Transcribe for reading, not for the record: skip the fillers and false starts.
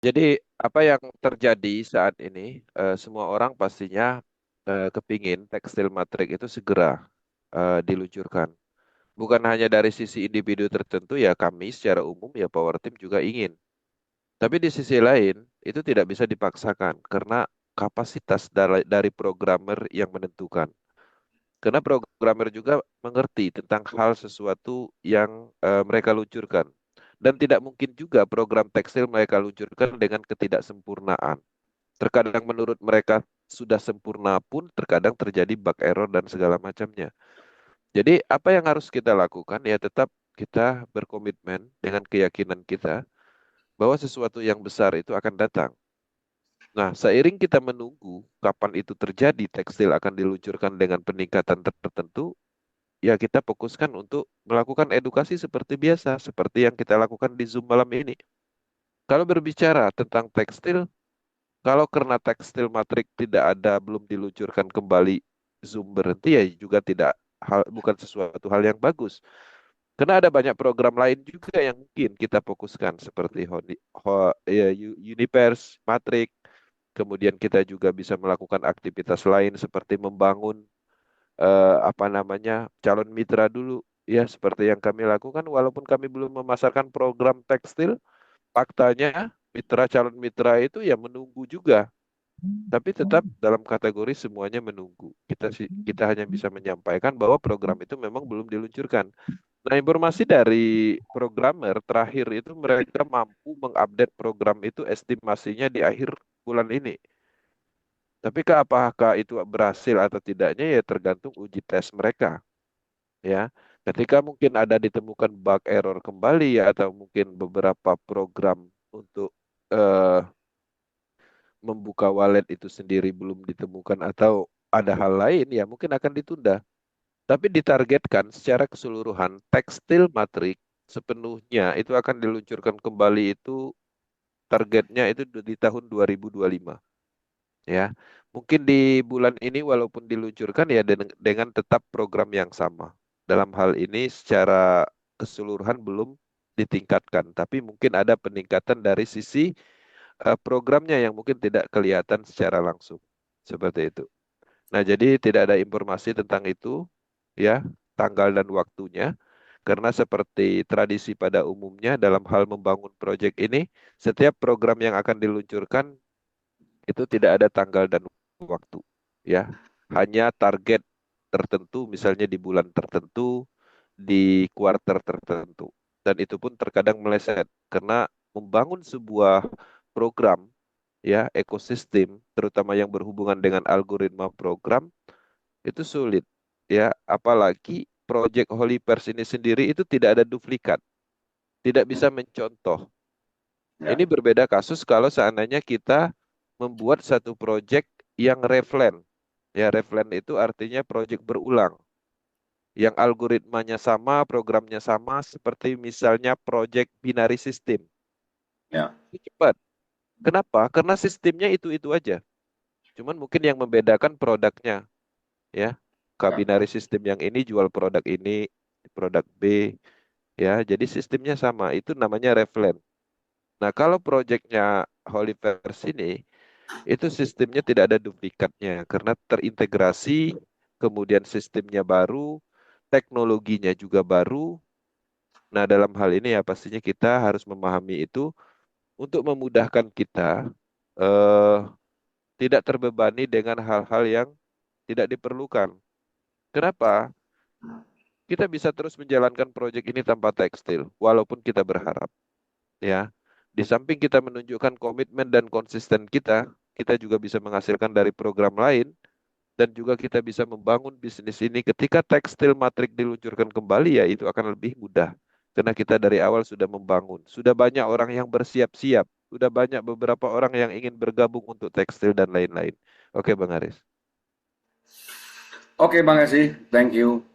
Jadi apa yang terjadi saat ini, semua orang pastinya kepingin tekstil matrik itu segera diluncurkan. Bukan hanya dari sisi individu tertentu ya kami secara umum ya Power Team juga ingin. Tapi di sisi lain itu tidak bisa dipaksakan karena kapasitas dari programmer yang menentukan. Karena programmer juga mengerti tentang hal sesuatu yang mereka luncurkan. Dan tidak mungkin juga program tekstil mereka luncurkan dengan ketidaksempurnaan. Terkadang menurut mereka sudah sempurna pun terkadang terjadi bug error dan segala macamnya. Jadi apa yang harus kita lakukan ya tetap kita berkomitmen dengan keyakinan kita bahwa sesuatu yang besar itu akan datang. Nah, seiring kita menunggu kapan itu terjadi, tekstil akan diluncurkan dengan peningkatan tertentu, ya kita fokuskan untuk melakukan edukasi seperti biasa, seperti yang kita lakukan di Zoom malam ini. Kalau berbicara tentang tekstil, kalau karena tekstil matrik tidak ada, belum diluncurkan kembali, Zoom berhenti ya juga tidak bukan sesuatu hal yang bagus. Karena ada banyak program lain juga yang mungkin kita fokuskan seperti Universe, Matrik. Kemudian kita juga bisa melakukan aktivitas lain seperti membangun apa namanya calon mitra dulu. Ya, seperti yang kami lakukan, walaupun kami belum memasarkan program tekstil, faktanya mitra calon mitra itu ya menunggu juga. Tapi tetap dalam kategori semuanya menunggu. Kita hanya bisa menyampaikan bahwa program itu memang belum diluncurkan. Nah, informasi dari programmer terakhir itu mereka mampu mengupdate program itu estimasinya di akhir bulan ini. Tapi apakah itu berhasil atau tidaknya ya tergantung uji tes mereka, ya. Ketika mungkin ada ditemukan bug error kembali ya atau mungkin beberapa program untuk eh, membuka wallet itu sendiri belum ditemukan atau ada hal lain ya mungkin akan ditunda. Tapi ditargetkan secara keseluruhan tekstil matrik sepenuhnya itu akan diluncurkan kembali itu targetnya itu di tahun 2025 ya. Mungkin di bulan ini walaupun diluncurkan ya dengan tetap program yang sama. Dalam hal ini secara keseluruhan belum ditingkatkan, tapi mungkin ada peningkatan dari sisi programnya yang mungkin tidak kelihatan secara langsung. Seperti itu. Nah, jadi tidak ada informasi tentang itu ya, tanggal dan waktunya. Karena seperti tradisi pada umumnya dalam hal membangun proyek ini, setiap program yang akan diluncurkan itu tidak ada tanggal dan waktu, ya. Hanya target tertentu, misalnya di bulan tertentu, di kuarter tertentu. Dan itu pun terkadang meleset karena membangun sebuah program, ya, ekosistem, terutama yang berhubungan dengan algoritma program, itu sulit, ya. Apalagi Project Holypers ini sendiri itu tidak ada duplikat, tidak bisa mencontoh. Ya. Ini berbeda kasus kalau seandainya kita membuat satu project yang reflen. Ya, reflen itu artinya project berulang. Yang algoritmanya sama, programnya sama, seperti misalnya project binary system. Ya. Itu cepat. Kenapa? Karena sistemnya itu-itu aja. Cuman mungkin yang membedakan produknya, ya. Ya. Binary system yang ini jual produk B, ya. Jadi sistemnya sama. Itu namanya reflen. Nah, kalau projectnya Holyverse ini, itu sistemnya tidak ada duplikatnya karena terintegrasi, kemudian sistemnya baru, teknologinya juga baru. Nah, dalam hal ini ya pastinya kita harus memahami itu untuk memudahkan kita eh, tidak terbebani dengan hal-hal yang tidak diperlukan. Kenapa? Kita bisa terus menjalankan proyek ini tanpa tekstil, walaupun kita berharap, ya. Di samping kita menunjukkan komitmen dan konsisten kita juga bisa menghasilkan dari program lain dan juga kita bisa membangun bisnis ini ketika tekstil matrik diluncurkan kembali ya itu akan lebih mudah karena kita dari awal sudah membangun. Sudah banyak orang yang bersiap-siap, sudah banyak beberapa orang yang ingin bergabung untuk tekstil dan lain-lain. Oke, Bang Aris. Oke, Bang Esi, thank you.